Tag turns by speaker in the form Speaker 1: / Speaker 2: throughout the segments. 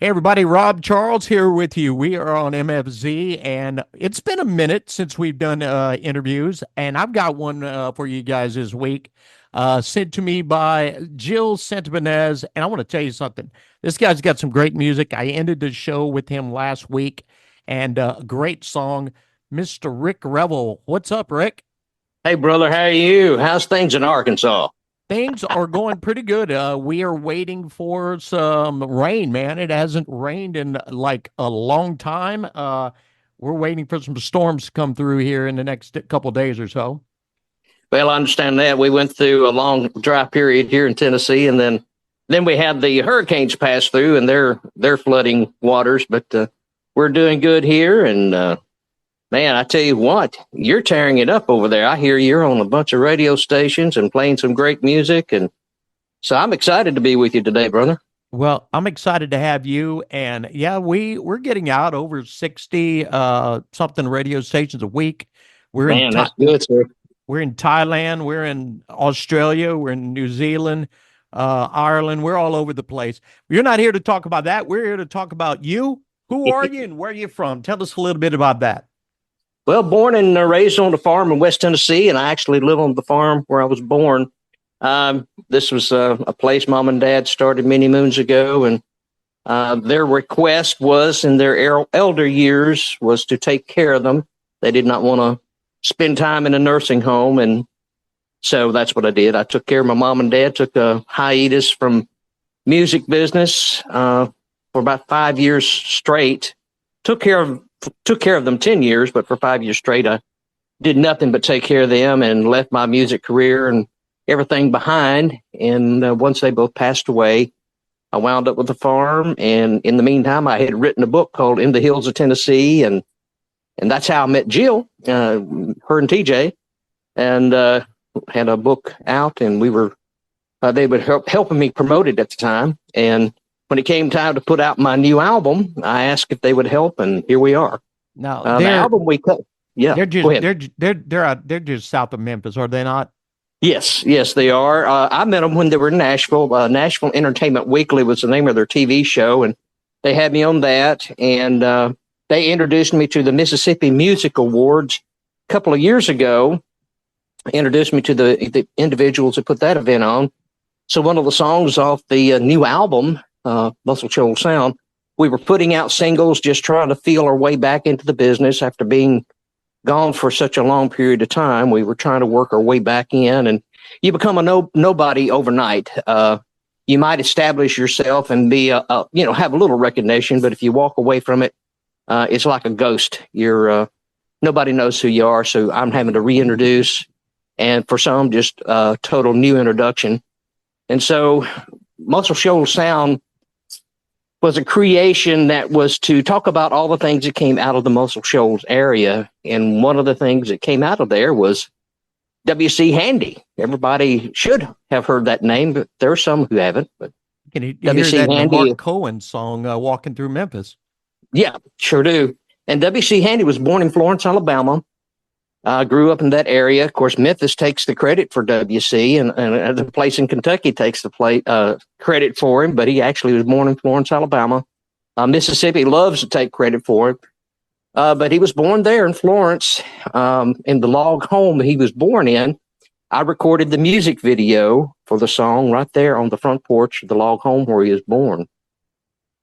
Speaker 1: Hey everybody, Rob Charles here with you. We are on MFZ, and it's been a minute since we've done interviews, and I've got one for you guys this week, sent to me by Jill Santabanez. And I want to tell you something. This guy's got some great music. I ended the show with him last week, and a great song, Mr. Rick Revel. What's up, Rick?
Speaker 2: Hey, brother, how are you? How's things in Arkansas?
Speaker 1: Things are going pretty good. We are waiting for some rain, man. It hasn't rained in like a long time. We're waiting for some storms to come through here in the next couple days or so.
Speaker 2: Well, I understand that we went through a long dry period here in Tennessee, and then we had the hurricanes pass through, and they're flooding waters. But we're doing good here, and man, I tell you what, you're tearing it up over there. I hear you're on a bunch of radio stations and playing some great music, and so I'm excited to be with you today, brother.
Speaker 1: Well, I'm excited to have you. And yeah, we're getting out over 60 something radio stations a week. We're in
Speaker 2: Man, that's good, sir.
Speaker 1: we're in Thailand, we're in Australia, we're in New Zealand, Ireland, we're all over the place. You're not here to talk about that. We're here to talk about you. Who are you and where are you from? Tell us a little bit about that.
Speaker 2: Well, born and raised on a farm in West Tennessee, and I actually live on the farm where I was born. This was a place Mom and Dad started many moons ago, and their request was in their elder years was to take care of them. They did not want to spend time in a nursing home, and so that's what I did. I took care of my mom and dad, took a hiatus from music business for about 5 years straight. Took care of them 10 years, but for 5 years straight, I did nothing but take care of them and left my music career and everything behind. And once they both passed away, I wound up with the farm. And in the meantime, I had written a book called In the Hills of Tennessee. And that's how I met Jill, her and TJ, and had a book out. And they were helping me promote it at the time. And when it came time to put out my new album, I asked if they would help, and here we are.
Speaker 1: Now,
Speaker 2: The album we cut, yeah.
Speaker 1: they're
Speaker 2: Go
Speaker 1: just
Speaker 2: ahead.
Speaker 1: they're just south of Memphis, are they not?
Speaker 2: Yes, they are. I met them when they were in Nashville. Nashville Entertainment Weekly was the name of their TV show, and they had me on that. And they introduced me to the Mississippi Music Awards a couple of years ago. Introduced me to the individuals that put that event on. So one of the songs off the new album, Muscle Shoals Sound, we were putting out singles, just trying to feel our way back into the business after being gone for such a long period of time. We were trying to work our way back in, and you become a nobody overnight. You might establish yourself and be have a little recognition, but if you walk away from it, it's like a ghost. You're nobody knows who you are. So I'm having to reintroduce, and for some, just a total new introduction. And so Muscle Shoals Sound was a creation that was to talk about all the things that came out of the Muscle Shoals area. And one of the things that came out of there was W.C. Handy. Everybody should have heard that name, but there are some who haven't. But
Speaker 1: You hear
Speaker 2: W.C.
Speaker 1: that in the
Speaker 2: Handy,
Speaker 1: Mark Cohen song, "Walking Through Memphis."
Speaker 2: yeah, sure do. And W.C. Handy was born in Florence, Alabama. Grew up in that area. Of course, Memphis takes the credit for WC, and the place in Kentucky takes the credit for him, but he actually was born in Florence, Alabama. Mississippi loves to take credit for him, but he was born there in Florence, in the log home that he was born in. I recorded the music video for the song right there on the front porch of the log home where he was born.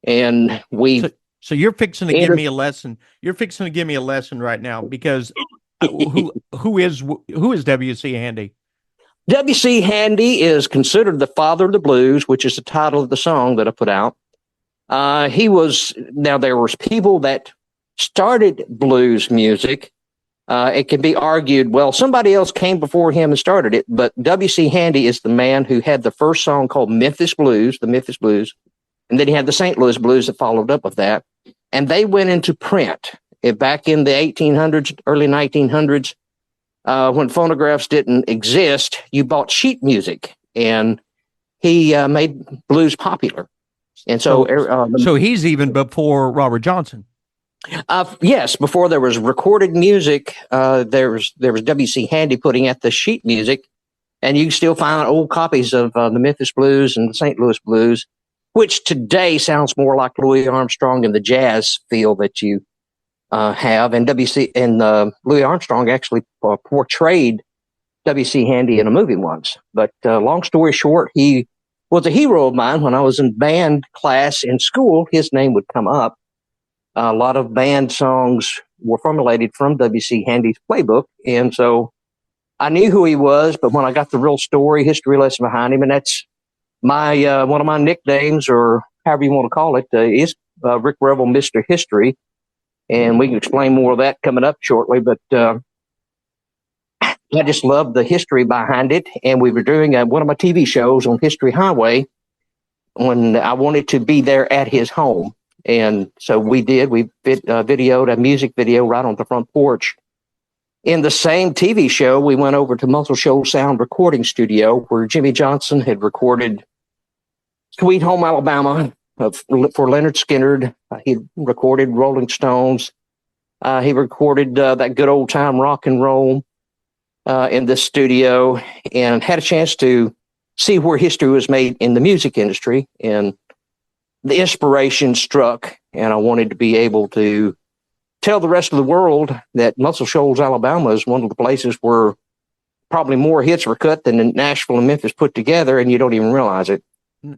Speaker 2: And
Speaker 1: So you're fixing to give me a lesson. You're fixing to give me a lesson right now because who is W.C. Handy?
Speaker 2: W.C. Handy is considered the father of the blues, which is the title of the song that I put out. There was people that started blues music. It can be argued, well, somebody else came before him and started it, but W.C. Handy is the man who had the first song called Memphis Blues, the Memphis Blues, and then he had the St. Louis Blues that followed up with that, and they went into print. Back in the 1800s, early 1900s, when phonographs didn't exist, you bought sheet music, and he made blues popular. And
Speaker 1: so he's even before Robert Johnson.
Speaker 2: Yes, before there was recorded music, there was W.C. Handy putting out the sheet music, and you can still find old copies of the Memphis Blues and the St. Louis Blues, which today sounds more like Louis Armstrong and the jazz feel that you have. And Louis Armstrong actually portrayed W.C. Handy in a movie once. But long story short, he was a hero of mine. When I was in band class in school, his name would come up. A lot of band songs were formulated from W.C. Handy's playbook. And so I knew who he was, but when I got the real story, history lesson behind him, and that's my one of my nicknames, or however you want to call it, is Rick Revel, Mr. History. And we can explain more of that coming up shortly. But I just loved the history behind it. And we were doing one of my TV shows on History Highway when I wanted to be there at his home. And so we did. We videoed a music video right on the front porch. In the same TV show, we went over to Muscle Shoals Sound Recording Studio, where Jimmy Johnson had recorded Sweet Home Alabama for Leonard Skinner. He recorded Rolling Stones. He recorded that good old time rock and roll in this studio, and had a chance to see where history was made in the music industry. And the inspiration struck, and I wanted to be able to tell the rest of the world that Muscle Shoals, Alabama is one of the places where probably more hits were cut than in Nashville and Memphis put together, and you don't even realize it.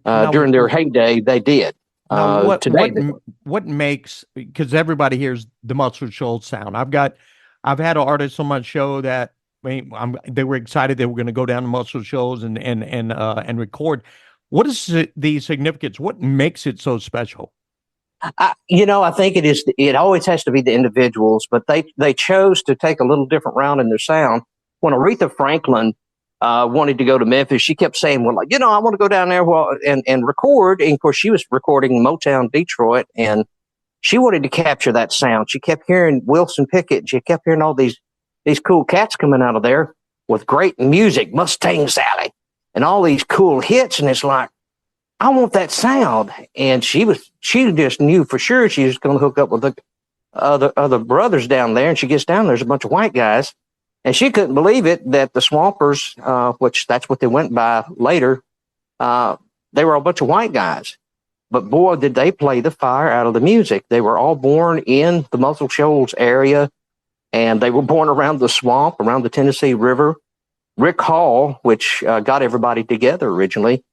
Speaker 2: During their heyday, they did.
Speaker 1: What makes, because everybody hears the Muscle Shoals sound. I've had artists on my show that they were excited they were going to go down to Muscle Shoals and record. What is the significance? What makes it so special?
Speaker 2: I think it always has to be the individuals, but they chose to take a little different route in their sound. When Aretha Franklin wanted to go to Memphis, she kept saying, well, I want to go down there and record. And of course, she was recording Motown Detroit, and she wanted to capture that sound. She kept hearing Wilson Pickett. She kept hearing all these cool cats coming out of there with great music, Mustang Sally, and all these cool hits. And it's like, I want that sound. And she just knew for sure she was going to hook up with the other brothers down there. And she gets down, there's a bunch of white guys. And she couldn't believe it that the Swampers, which that's what they went by later, they were a bunch of white guys. But boy, did they play the fire out of the music. They were all born in the Muscle Shoals area, and they were born around the swamp, around the Tennessee River. Rick Hall, which got everybody together originally,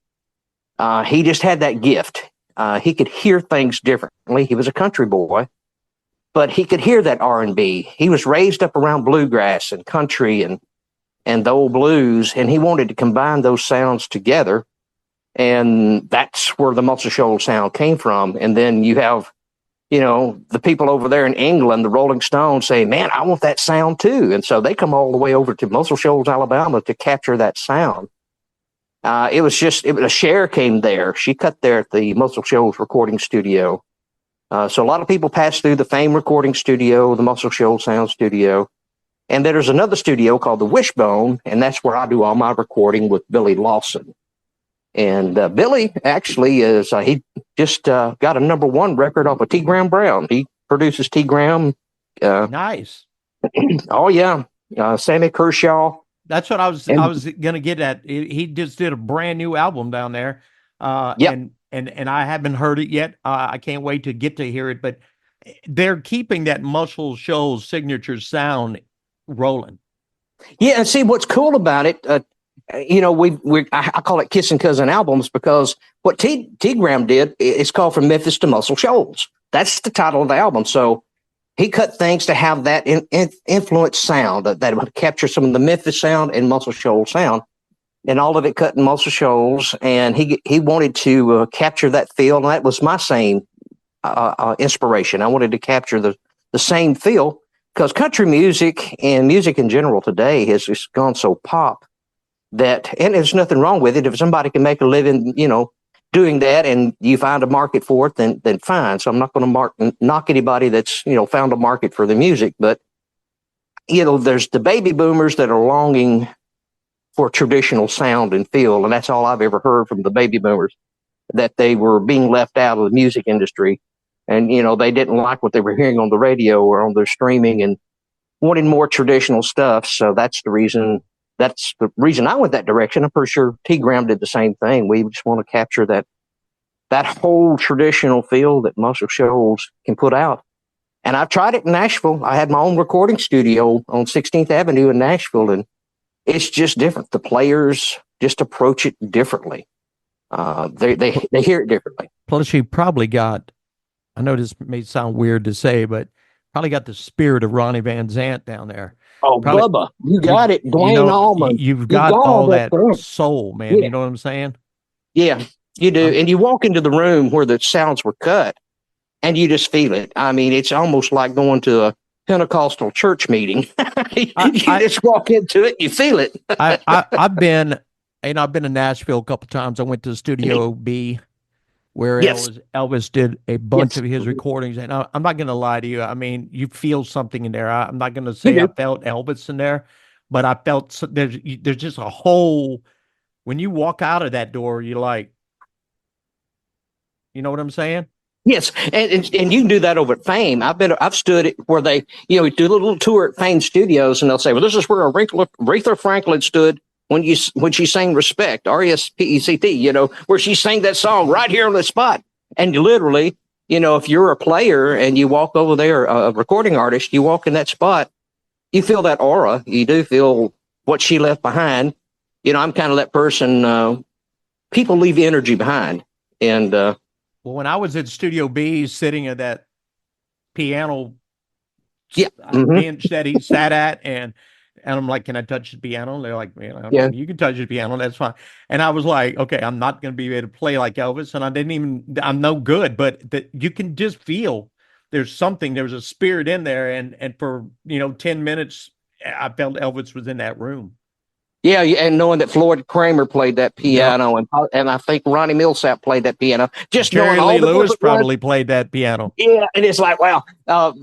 Speaker 2: he just had that gift. He could hear things differently. He was a country boy, but he could hear that R&B. He was raised up around bluegrass and country and the old blues, and he wanted to combine those sounds together. And that's where the Muscle Shoals sound came from. And then you have, the people over there in England, the Rolling Stones, saying, man, I want that sound too. And so they come all the way over to Muscle Shoals, Alabama to capture that sound. Cher came there. She cut there at the Muscle Shoals recording studio. So a lot of people pass through the Fame recording studio, the Muscle Shoals sound studio. And then there's another studio called the Wishbone, and that's where I do all my recording with Billy Lawson. And Billy actually he just got a #1 record off of T. Graham Brown. He produces T. Graham.
Speaker 1: Nice.
Speaker 2: Oh, yeah. Sammy Kershaw.
Speaker 1: That's what I was going to get at. He just did a brand new album down there. And I haven't heard it yet. I can't wait to get to hear it. But they're keeping that Muscle Shoals signature sound rolling.
Speaker 2: Yeah, and see what's cool about it. I call it Kissing Cousin albums, because what T. Graham did is called From Memphis to Muscle Shoals. That's the title of the album. So he cut things to have that influence sound that would capture some of the Memphis sound and Muscle Shoals sound, and all of it cut in Muscle Shoals. And he wanted to capture that feel, and that was my same inspiration. I wanted to capture the same feel, because country music and music in general today has just gone so pop that, and there's nothing wrong with it. If somebody can make a living, doing that, and you find a market for it, then fine. So I'm not going to knock anybody that's, found a market for the music. But, there's the baby boomers that are longing for traditional sound and feel. And that's all I've ever heard from the baby boomers, that they were being left out of the music industry. And, they didn't like what they were hearing on the radio or on their streaming and wanted more traditional stuff. So that's the reason I went that direction. I'm pretty sure T. Graham did the same thing. We just want to capture that that whole traditional feel that Muscle Shoals can put out. And I've tried it in Nashville. I had my own recording studio on 16th Avenue in Nashville, and it's just different. The players just approach it differently. They hear it differently.
Speaker 1: Plus, you probably got, I know this may sound weird to say, but probably got the spirit of Ronnie Van Zant down there.
Speaker 2: Oh,
Speaker 1: Probably,
Speaker 2: Bubba, you got it. Dwayne Allman.
Speaker 1: You've got all that
Speaker 2: thing.
Speaker 1: soul, man.
Speaker 2: Yeah.
Speaker 1: You know what I'm saying?
Speaker 2: Yeah, you do. And you walk into the room where the sounds were cut, and you just feel it. I mean, it's almost like going to a Pentecostal church meeting. You just walk into it, you feel it.
Speaker 1: I've been to Nashville a couple times. I went to Studio B, where Elvis did a bunch of his recordings. And I'm not going to lie to you. I mean, you feel something in there. I'm not going to say I felt Elvis in there, but I felt there's just a whole, when you walk out of that door, you're like, you know what I'm saying?
Speaker 2: Yes, and you can do that over at Fame. I've stood where they do a little tour at Fame Studios, and they'll say, "Well, this is where Aretha Franklin stood when she sang Respect, RESPECT, where she sang that song right here on the spot." And literally, if you're a player and you walk over there, a recording artist, you walk in that spot, you feel that aura. You do feel what she left behind. I'm kind of that person. People leave energy behind, and
Speaker 1: well, when I was at Studio B, sitting at that piano bench that he sat at, and I'm like, "Can I touch the piano?" And they're like, "You can touch the piano. That's fine." And I was like, "Okay, I'm not going to be able to play like Elvis," and I'm no good, but you can just feel there's a spirit in there, and for 10 minutes, I felt Elvis was in that room.
Speaker 2: Yeah, and knowing that Floyd Kramer played that piano, and I think Ronnie Millsap played that piano. Just
Speaker 1: Jerry
Speaker 2: knowing
Speaker 1: Lee Lewis probably played that piano.
Speaker 2: Yeah, and it's like, wow. Bob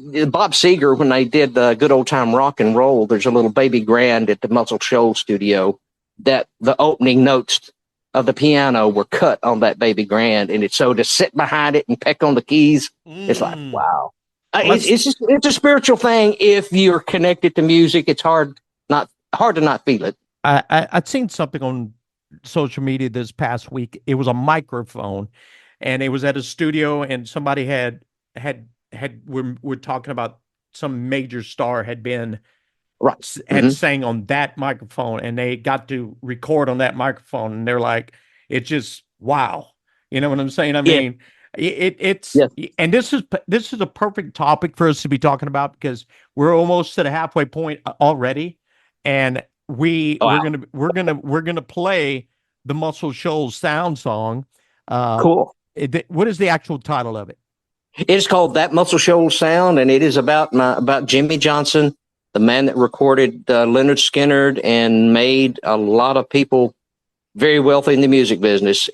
Speaker 2: Seger, when they did Good Old Time Rock and Roll, there's a little baby grand at the Muscle Shoals studio that the opening notes of the piano were cut on that baby grand, and it's so to sit behind it and peck on the keys, it's like, wow. It's a spiritual thing. If you're connected to music, it's hard to not feel it.
Speaker 1: I'd seen something on social media this past week. It was a microphone, and it was at a studio, and somebody we're talking about some major star had sang on that microphone, and they got to record on that microphone, and they're like, it's just wow. You know what I'm saying? I mean, it's and this is a perfect topic for us to be talking about, because we're almost at a halfway point already, and we're gonna play the Muscle Shoals sound song.
Speaker 2: Cool.
Speaker 1: What is the actual title of it?
Speaker 2: It's called That Muscle Shoals Sound, and it is about Jimmy Johnson, the man that recorded Leonard Skinner and made a lot of people very wealthy in the music business.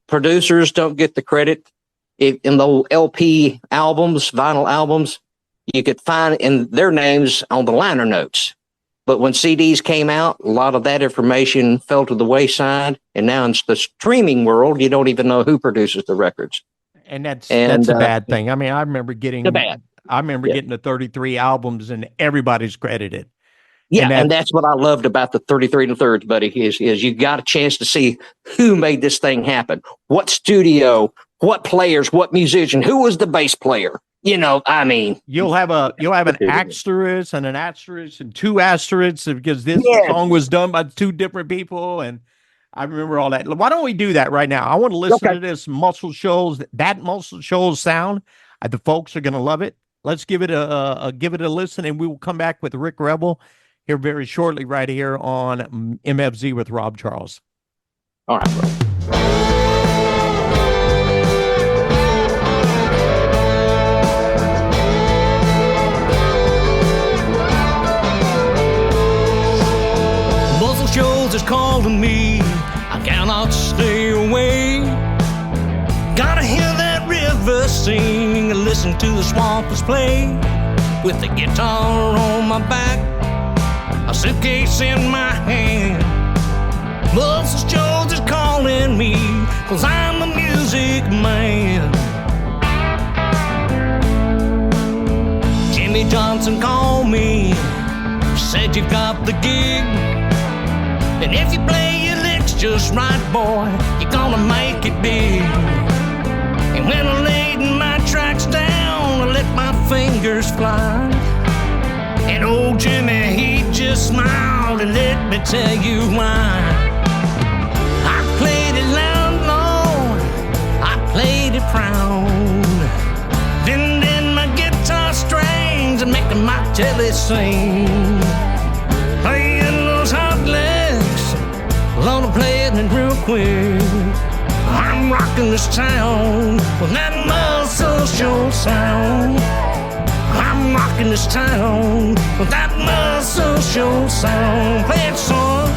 Speaker 2: Producers don't get the credit. In the old LP albums, vinyl albums, you could find in their names on the liner notes. But when CDs came out, a lot of that information fell to the wayside. And now in the streaming world, you don't even know who produces the records.
Speaker 1: And that's a bad thing. I mean, I remember getting the 33 albums, and everybody's credited.
Speaker 2: Yeah, and that's what I loved about the 33 and thirds, buddy, is you got a chance to see who made this thing happen. What studio, what players, what musician, who was the bass player? I mean,
Speaker 1: you'll have an asterisk and two asterisks, because this song was done by two different people, and I remember all that. Why don't we do that right now? I want to listen to this Muscle Shoals, that Muscle Shoals sound. The folks are going to love it. Let's give it a listen, and we will come back with Rick Revel here very shortly, right here on MFZ with Rob Charles.
Speaker 2: All right, bro.
Speaker 3: Shoals is calling me, I cannot stay away. Gotta hear that river sing and listen to the swampers play. With the guitar on my back, a suitcase in my hand, Muscle Shoals is calling me, 'cause I'm a music man. Jimmy Johnson called me, said you've got the gig, and if you play your licks just right, boy, you're gonna make it big. first flight. And old Jimmy, he just smiled, and let me tell you why. I played it loud, Lord, I played it proud, bending my guitar strings and making my telly sing. Playing those hot licks, Lord, I'm playing it real quick. I'm rocking this town with that Muscle Shoals sound. I'm rocking this town with that Muscle Shoals sound. Play it, son.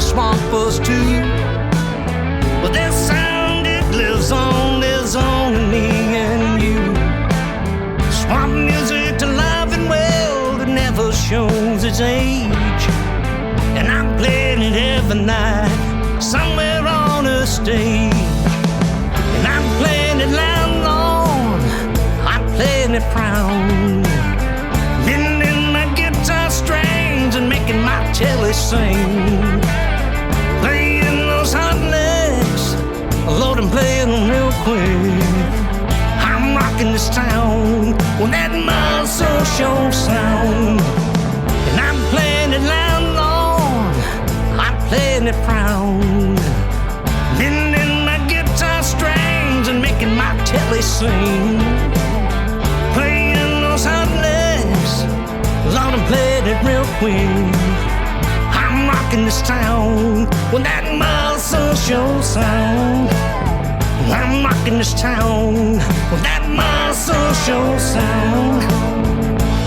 Speaker 3: Swampers too, but that sound, it lives on in me and you. Swamp music alive and well, it never shows its age. And I'm playing it every night, somewhere on a stage. And I'm playing it loud, Lord, I'm playing it proud, bending my guitar strings and making my telly sing. Playing those hot licks, Lord, I'm playing them real quick. I'm rocking this town with that Muscle Shoals sound. And I'm playing it loud, Lord, I'm playing it proud, bending my guitar strings and making my telly sing. Playing those hot licks, Lord, I'm playing it real quick. I'm rocking this town with that Muscle Shoals sound. I'm rocking this town with that Muscle Shoals sound.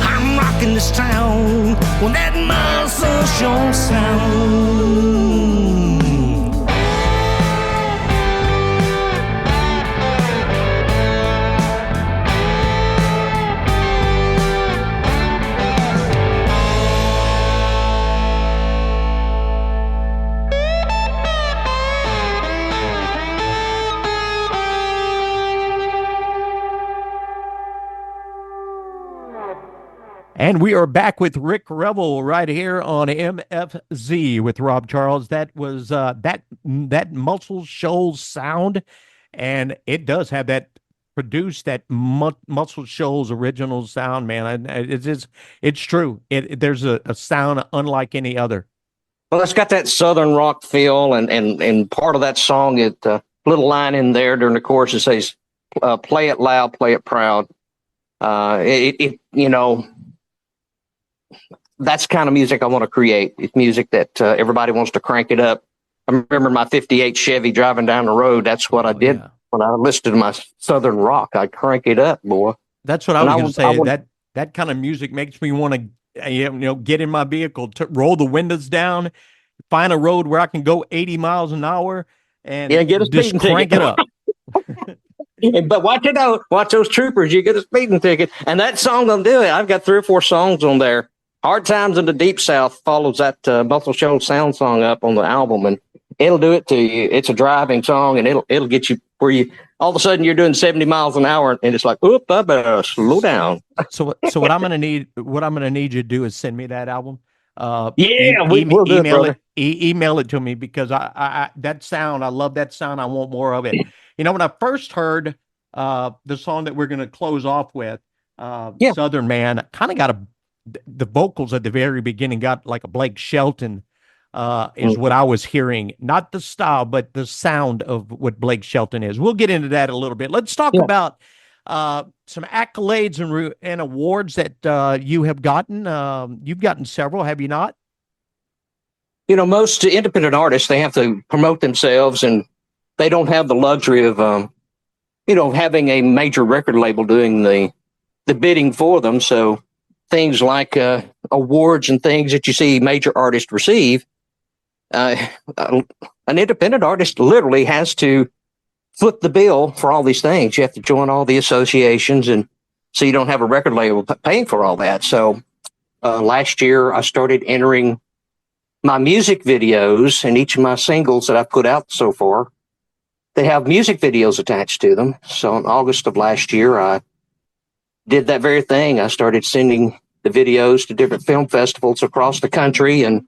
Speaker 3: I'm rocking this town with that Muscle Shoals sound.
Speaker 1: And we are back with Rick Revel right here on MFZ with Rob Charles. That was that Muscle Shoals sound, and it does have that produced that Muscle Shoals original sound, man. It's true. There's a sound unlike any other.
Speaker 2: Well, it's got that southern rock feel, and part of that song, little line in there during the chorus, it says, "Play it loud, play it proud." You know, that's the kind of music I want to create. It's music that everybody wants to crank it up. I remember my '58 Chevy driving down the road. That's what I did when I listened to my southern rock. I'd crank it up, boy.
Speaker 1: That's what I was going to say. That kind of music makes me want to, get in my vehicle, roll the windows down, find a road where I can go 80 miles an hour, and
Speaker 2: get a
Speaker 1: just crank it up.
Speaker 2: But watch those troopers. You get a speeding ticket, and that song will do it. I've got 3 or 4 songs on there. Hard Times in the Deep South follows that Muscle Shoals sound song up on the album, and it'll do it to you. It's a driving song, and it'll get you where you all of a sudden you're doing 70 miles an hour, and it's like, oop, I better slow down.
Speaker 1: So what I'm gonna need you to do is send me that album.
Speaker 2: We'll do it, brother.
Speaker 1: Email it to me, because I that sound, I love that sound. I want more of it. When I first heard the song that we're going to close off with, Southern Man, kind of got the vocals at the very beginning got like a Blake Shelton, is what I was hearing. Not the style, but the sound of what Blake Shelton is. We'll get into that a little bit. Let's talk about some accolades and awards that you have gotten. You've gotten several, have you not?
Speaker 2: Most independent artists, they have to promote themselves, and they don't have the luxury of, having a major record label doing the bidding for them. So things like awards and things that you see major artists receive, an independent artist literally has to foot the bill for all these things. You have to join all the associations, and So you don't have a record label paying for all that. So last year I started entering my music videos, and each of my singles that I've put out so far, they have music videos attached to them. So in August of last year, I did that very thing. I started sending the videos to different film festivals across the country, and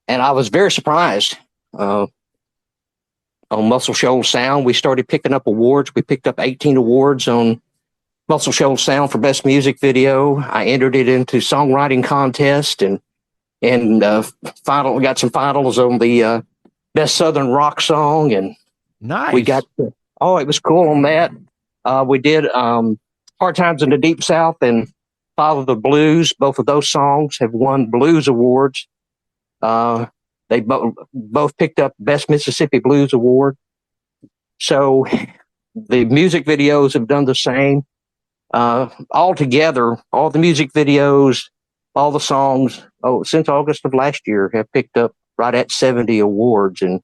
Speaker 2: I was very surprised. On Muscle Shoals Sound, we started picking up awards. We picked up 18 awards on Muscle Shoals Sound for Best Music Video. I entered it into songwriting contest, and got some finals on the Best Southern Rock Song, and
Speaker 1: Nice.
Speaker 2: we got it was cool on that. We did Hard Times in the Deep South and Follow the Blues. Both of those songs have won blues awards. They both picked up Best Mississippi Blues Award. So the music videos have done the same. All together, all the music videos, all the songs, since August of last year, have picked up right at 70 awards. And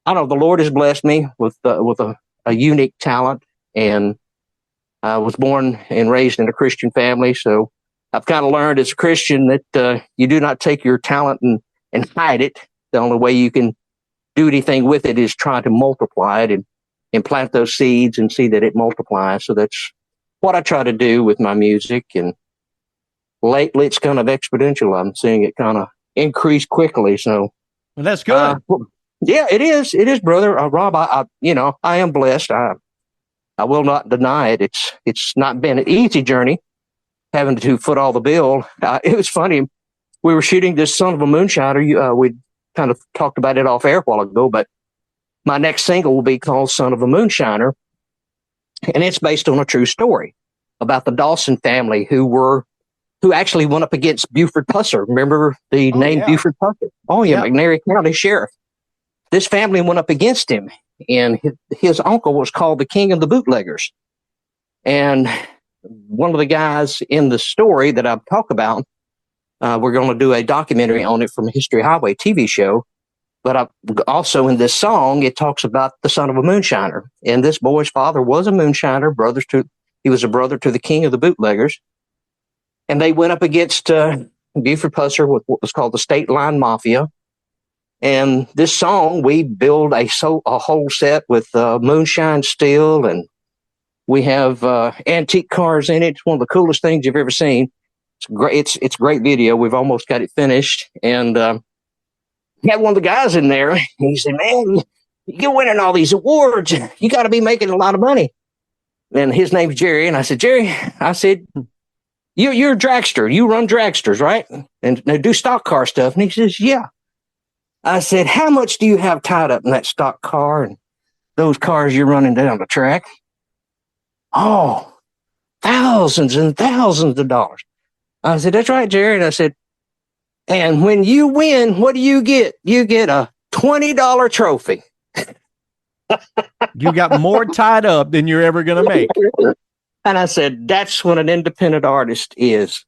Speaker 2: I don't know, the Lord has blessed me with a unique talent. And I was born and raised in a Christian family. So I've kind of learned as a Christian that you do not take your talent and hide it. The only way you can do anything with it is try to multiply it and plant those seeds and see that it multiplies. So that's what I try to do with my music. And lately it's kind of exponential. I'm seeing it kind of increase quickly. So
Speaker 1: Well, that's good.
Speaker 2: yeah, it is. It is, brother. Rob, I am blessed. I will not deny it. It's not been an easy journey having to foot all the bill. It was funny. We were shooting this Son of a Moonshiner. We kind of talked about it off air a while ago, but my next single will be called Son of a Moonshiner. And it's based on a true story about the Dawson family who actually went up against Buford Pusser. Remember the name
Speaker 1: yeah.
Speaker 2: Buford Pusser? Oh, yeah,
Speaker 1: Yeah.
Speaker 2: McNairy County Sheriff. This family went up against him, and his uncle was called the King of the Bootleggers. And one of the guys in the story that I've talked about, we're going to do a documentary on it from History Highway TV show. But also in this song, it talks about the son of a moonshiner. And this boy's father was a moonshiner, he was a brother to the King of the Bootleggers. And they went up against Buford Pusser with what was called the State Line Mafia. And this song, we build a whole set with moonshine steel, and we have antique cars in it. It's one of the coolest things you've ever seen. It's great. It's a great video. We've almost got it finished. And had one of the guys in there, and he said, "Man, you're winning all these awards. You got to be making a lot of money." And his name's Jerry. And I said, "Jerry," I said, you're a dragster. You run dragsters, right? And they do stock car stuff. And he says, "Yeah." I said, "How much do you have tied up in that stock car and those cars you're running down the track?" "Oh, thousands and thousands of dollars." I said, "That's right, Jerry." And I said, "And when you win, what do you get? You get a $20 trophy."
Speaker 1: You got more tied up than you're ever going to make.
Speaker 2: And I said, "That's what an independent artist is.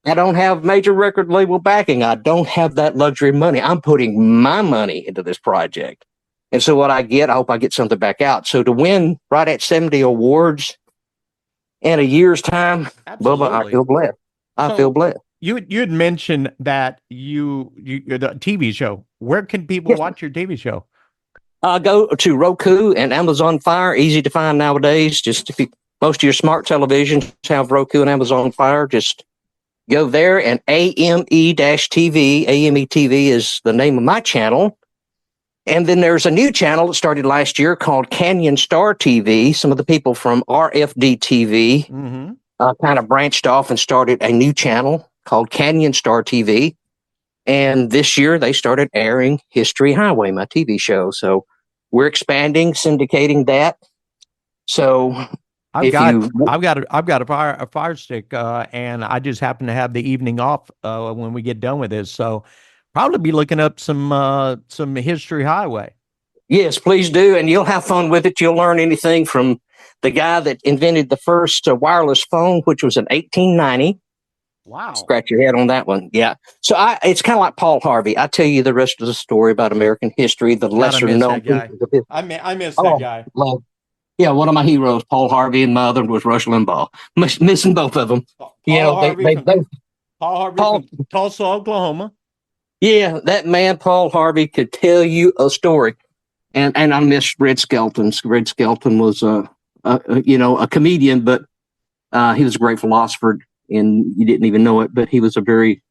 Speaker 2: I don't have major record label backing. I don't have that luxury money. I'm putting my money into this project. And so what I get, I hope I get something back out." So to win right at 70 awards in a year's time,
Speaker 1: Absolutely.
Speaker 2: Bubba, I feel blessed. I feel blessed.
Speaker 1: You'd mentioned that you're the TV show. Where can people watch your TV show?
Speaker 2: Go to Roku and Amazon Fire. Easy to find nowadays. Just most of your smart televisions have Roku and Amazon Fire. Just go there, and AME-TV. AME-TV is the name of my channel. And then there's a new channel that started last year called Canyon Star TV. Some of the people from RFD TV kind of branched off and started a new channel called Canyon Star TV. And this year they started airing History Highway, my TV show. So we're expanding, syndicating that. So
Speaker 1: I've got a fire stick, and I just happen to have the evening off when we get done with this. So probably be looking up some History Highway.
Speaker 2: Yes, please do, and you'll have fun with it. You'll learn anything from the guy that invented the first wireless phone, which was in 1890.
Speaker 1: Wow!
Speaker 2: Scratch your head on that one. Yeah. So it's kind of like Paul Harvey. I tell you the rest of the story about American history, the lesser known.
Speaker 1: I miss that guy.
Speaker 2: Yeah, one of my heroes, Paul Harvey, and my other was Rush Limbaugh. Missing both of them.
Speaker 1: Paul Harvey
Speaker 2: Paul,
Speaker 1: from Tulsa, Oklahoma.
Speaker 2: yeah, that man, Paul Harvey, could tell you a story. And I miss Red Skelton. Red Skelton was a comedian, but he was a great philosopher, and you didn't even know it. But he was a very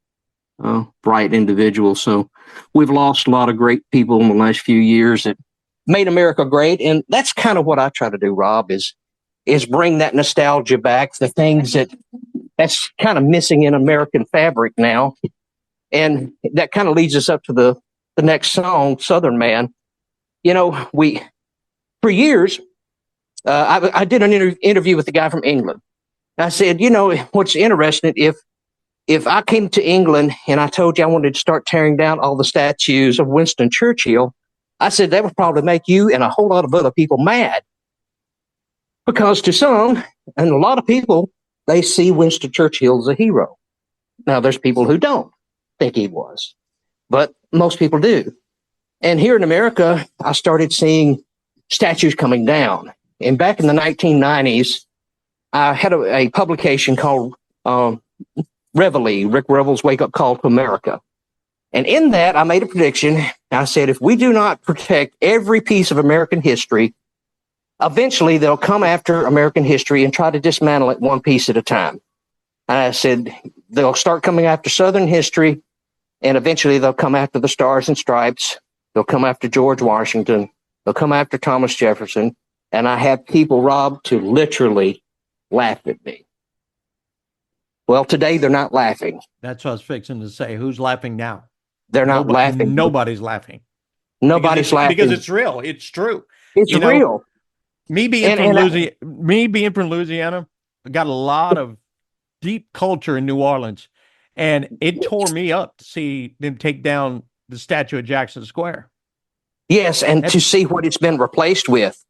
Speaker 2: bright individual. So we've lost a lot of great people in the last few years that made America great, and that's kind of what I try to do, Rob, is bring that nostalgia back, the things that's kind of missing in American fabric now. And that kind of leads us up to the next song, Southern Man. You know, for years, I did an interview with a guy from England. I said, you know, what's interesting, if I came to England and I told you I wanted to start tearing down all the statues of Winston Churchill, I said that would probably make you and a whole lot of other people mad. Because to some, and a lot of people, they see Winston Churchill as a hero. Now, there's people who don't think he was, but most people do. And here in America, I started seeing statues coming down. And back in the 1990s, I had a publication called Rick Revel's Wake Up Call to America. And in that, I made a prediction. I said, if we do not protect every piece of American history, eventually they'll come after American history and try to dismantle it one piece at a time. And I said, they'll start coming after Southern history, and eventually they'll come after the Stars and Stripes. They'll come after George Washington. They'll come after Thomas Jefferson. And I have people, Rob, to literally laugh at me. Well, today they're not laughing.
Speaker 1: That's what I was fixing to say. Who's laughing now?
Speaker 2: They're not laughing.
Speaker 1: Nobody's laughing.
Speaker 2: Nobody's laughing.
Speaker 1: Because it's real. It's true.
Speaker 2: It's real.
Speaker 1: Me being from Louisiana, I got a lot of deep culture in New Orleans. And it tore me up to see them take down the statue of Jackson Square.
Speaker 2: Yes, and to see what it's been replaced with,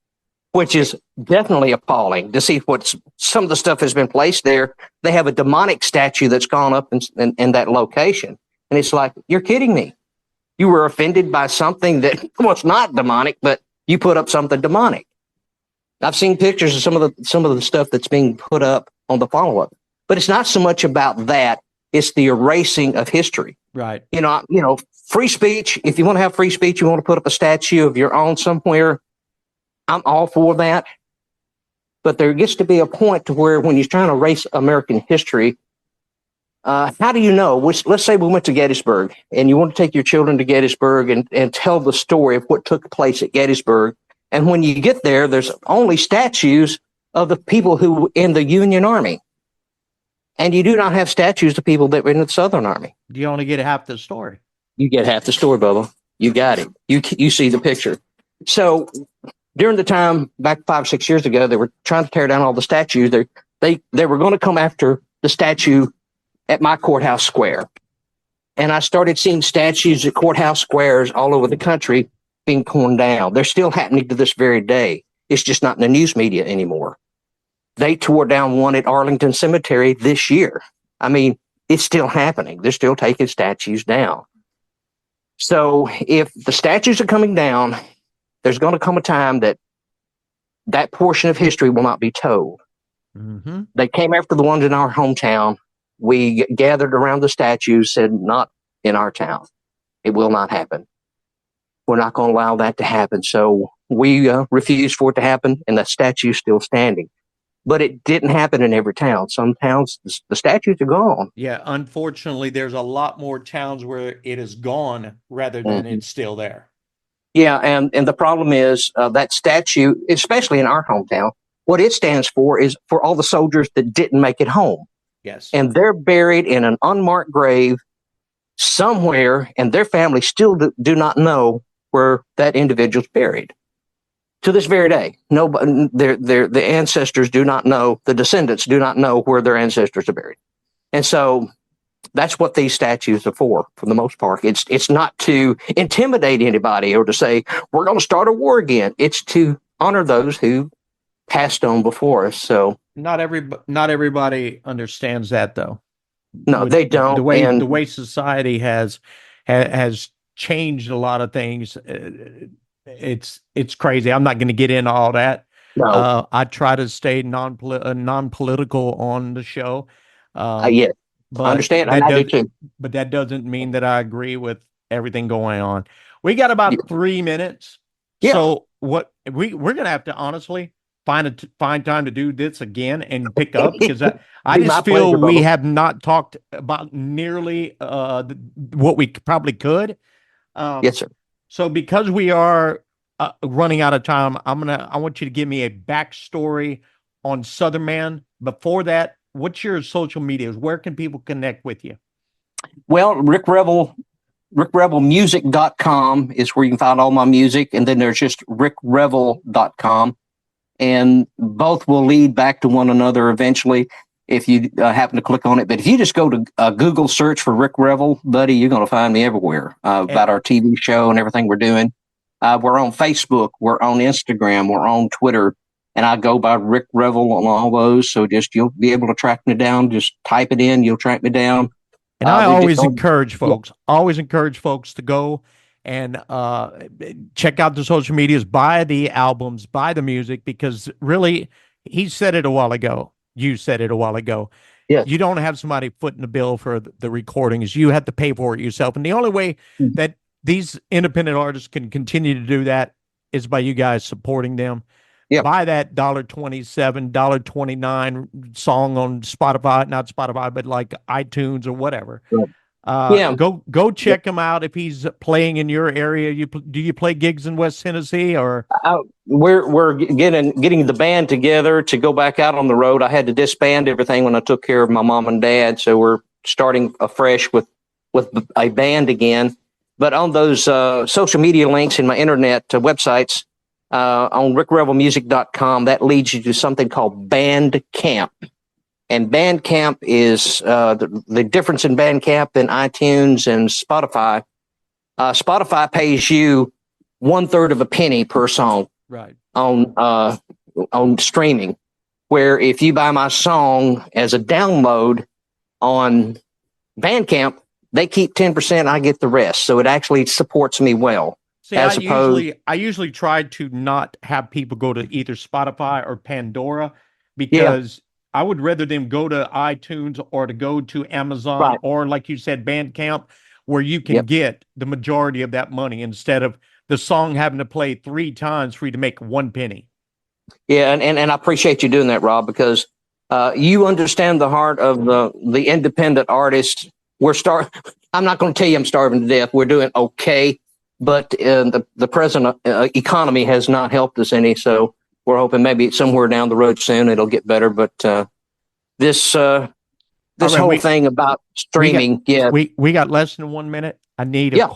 Speaker 2: which is definitely appalling to see what some of the stuff has been placed there. They have a demonic statue that's gone up in that location. And it's like, you're kidding me. You were offended by something that was not demonic, but you put up something demonic. I've seen pictures of some of the stuff that's being put up on the follow-up. But it's not so much about that. It's the erasing of history.
Speaker 1: Right.
Speaker 2: You know, free speech. If you want to have free speech, you want to put up a statue of your own somewhere. I'm all for that. But there gets to be a point to where when you're trying to erase American history, how do you know? Let's say we went to Gettysburg and you want to take your children to Gettysburg and tell the story of what took place at Gettysburg. And when you get there, there's only statues of the people who were in the Union Army. And you do not have statues of people that were in the Southern Army.
Speaker 1: You only get half the story. You
Speaker 2: get half the story, Bubba. You got it. You see the picture. So during the time back 5 or 6 years ago, they were trying to tear down all the statues. They were going to come after the statue at my courthouse square. And I started seeing statues at courthouse squares all over the country being torn down. They're still happening to this very day. It's just not in the news media anymore. They tore down one at Arlington Cemetery this year. I mean, it's still happening. They're still taking statues down. So if the statues are coming down, there's going to come a time that portion of history will not be told.
Speaker 1: Mm-hmm.
Speaker 2: They came after the ones in our hometown. We gathered around the statues, said, not in our town. It will not happen. We're not going to allow that to happen. So we refused for it to happen, and the statue's still standing. But it didn't happen in every town. Some towns, the statues are gone.
Speaker 1: Yeah, unfortunately, there's a lot more towns where it is gone rather than it's still there.
Speaker 2: Yeah, and the problem is that statue, especially in our hometown, what it stands for is for all the soldiers that didn't make it home.
Speaker 1: Yes.
Speaker 2: And they're buried in an unmarked grave somewhere, and their families still do not know where that individual's buried. To this very day, nobody, the ancestors do not know, the descendants do not know where their ancestors are buried. And so that's what these statues are for the most part. It's not to intimidate anybody or to say, we're going to start a war again. It's to honor those who passed on before us. So
Speaker 1: not everybody understands that, though.
Speaker 2: No, they don't.
Speaker 1: The way society has changed a lot of things. It's crazy. I'm not going to get into all that,
Speaker 2: No.
Speaker 1: I try to stay non-political on the show.
Speaker 2: Yeah, I
Speaker 1: But
Speaker 2: understand, and
Speaker 1: that
Speaker 2: I do
Speaker 1: does
Speaker 2: too.
Speaker 1: but that doesn't mean that I agree with everything going on. We got about 3 minutes.
Speaker 2: Yeah,
Speaker 1: So what we're gonna have to honestly find time to do this again and pick up because I
Speaker 2: be my
Speaker 1: just feel
Speaker 2: pleasure,
Speaker 1: we
Speaker 2: brother.
Speaker 1: have not talked about nearly what we probably could.
Speaker 2: Yes,
Speaker 1: Um,
Speaker 2: sir.
Speaker 1: so because we are running out of time, I want you to give me a backstory on Southern Man. Before that, what's your social medias? Where can people connect with you?
Speaker 2: Well, rickrevelmusic.com is where you can find all my music. And then there's just rickrevel.com. And both will lead back to one another eventually if you happen to click on it. But if you just go to Google search for Rick Revel, buddy, you're going to find me everywhere about our TV show and everything we're doing. We're on Facebook, we're on Instagram, we're on Twitter, and I go by Rick Revel on all those. So just you'll be able to track me down. Just type it in, you'll track me down.
Speaker 1: And I
Speaker 2: We did,
Speaker 1: always encourage folks to go and check out the social medias, buy the albums, buy the music, because really, he said it a while ago. You said it a while ago.
Speaker 2: Yes.
Speaker 1: You don't have somebody footing the bill for the recordings. You have to pay for it yourself. And the only way that these independent artists can continue to do that is by you guys supporting them.
Speaker 2: Yep.
Speaker 1: Buy that $27, $29 song on Spotify, not Spotify, but like iTunes or whatever.
Speaker 2: Right.
Speaker 1: Go check him out if he's playing in your area. Do you play gigs in West Tennessee or?
Speaker 2: We're getting the band together to go back out on the road. I had to disband everything when I took care of my mom and dad, so we're starting afresh with a band again. But on those social media links in my internet websites, on rickrevelmusic.com, that leads you to something called Bandcamp. And Bandcamp is the difference in Bandcamp and iTunes and Spotify. Spotify pays you 1/3 of a penny per song,
Speaker 1: right,
Speaker 2: on streaming. Where if you buy my song as a download on Bandcamp, they keep 10%. I get the rest, so it actually supports me well.
Speaker 1: See, I usually try to not have people go to either Spotify or Pandora because I would rather them go to iTunes or to go to Amazon, right, or like you said, Bandcamp, where you can get the majority of that money instead of the song having to play 3 times for you to make 1 penny.
Speaker 2: Yeah, and I appreciate you doing that, Rob, because you understand the heart of the independent artist. I'm not going to tell you I'm starving to death. We're doing okay. But the present economy has not helped us any, so we're hoping maybe somewhere down the road soon it'll get better. But this whole thing about streaming,
Speaker 1: we got less than 1 minute. I need a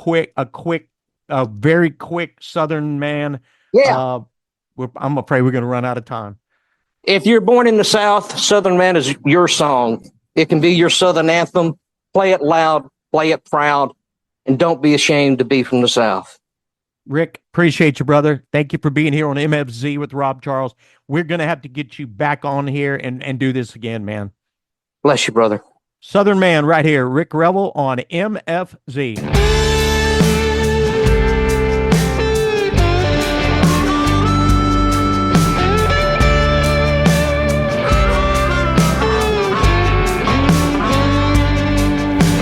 Speaker 1: very quick Southern Man.
Speaker 2: Yeah,
Speaker 1: I'm afraid we're going to run out of time.
Speaker 2: If you're born in the South, Southern Man is your song. It can be your Southern anthem. Play it loud, play it proud. And don't be ashamed to be from the South.
Speaker 1: Rick, appreciate you, brother. Thank you for being here on MFZ with Rob Charles. We're going to have to get you back on here and do this again, man.
Speaker 2: Bless you, brother.
Speaker 1: Southern Man right here, Rick Revel on MFZ.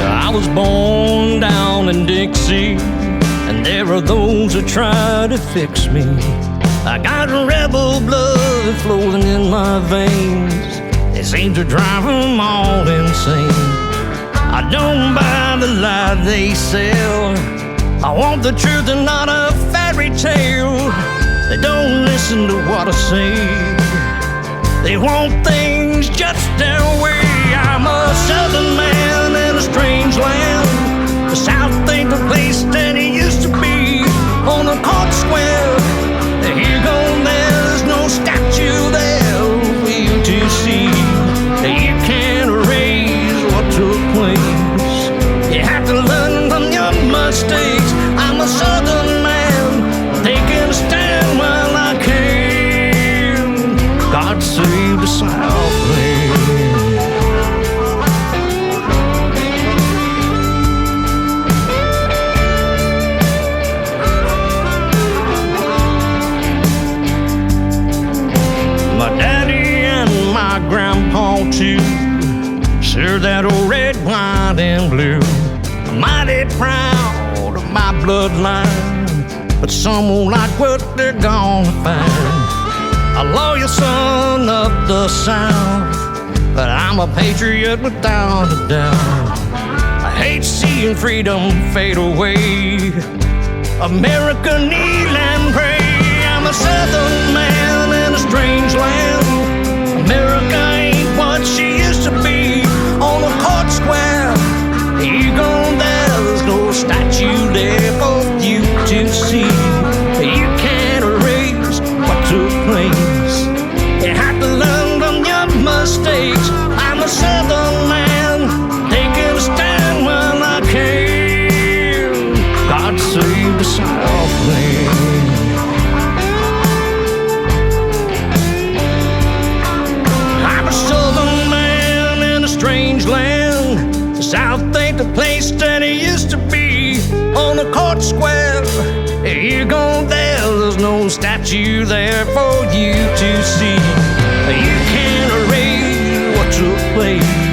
Speaker 3: I was born down in Dixie, and there are those who try to fix me. I got rebel blood flowing in my veins. It seems to drive them all insane. I don't buy the lie they sell. I want the truth and not a fairy tale. They don't listen to what I say. They want things just their way. I'm a Southern man in a strange land. The South ain't the place that it used to be. On the court square, here go, there's no statue there for you to see. You can't erase what took place. You have to learn from your mistakes. I'm a Southern man, taking a stand while I can. God save the Southland. too. Serve that old red, white, and blue. I'm mighty proud of my bloodline, but some won't like what they're gonna find. A loyal son of the South, but I'm a patriot without a doubt. I hate seeing freedom fade away. America kneel and pray. I'm a Southern man in a strange land. America ain't what she used to be. On a court square, you gone there, there's no statue there for you to see. You can't erase what took place. You have to learn from your mistakes. I'm a Southern man, taking a stand when I can. God save the Southland. I'm a Southern man in a strange land. The South ain't the place that it used to be. On a court square, you go there, there's no statue there for you to see. You can't erase what took place.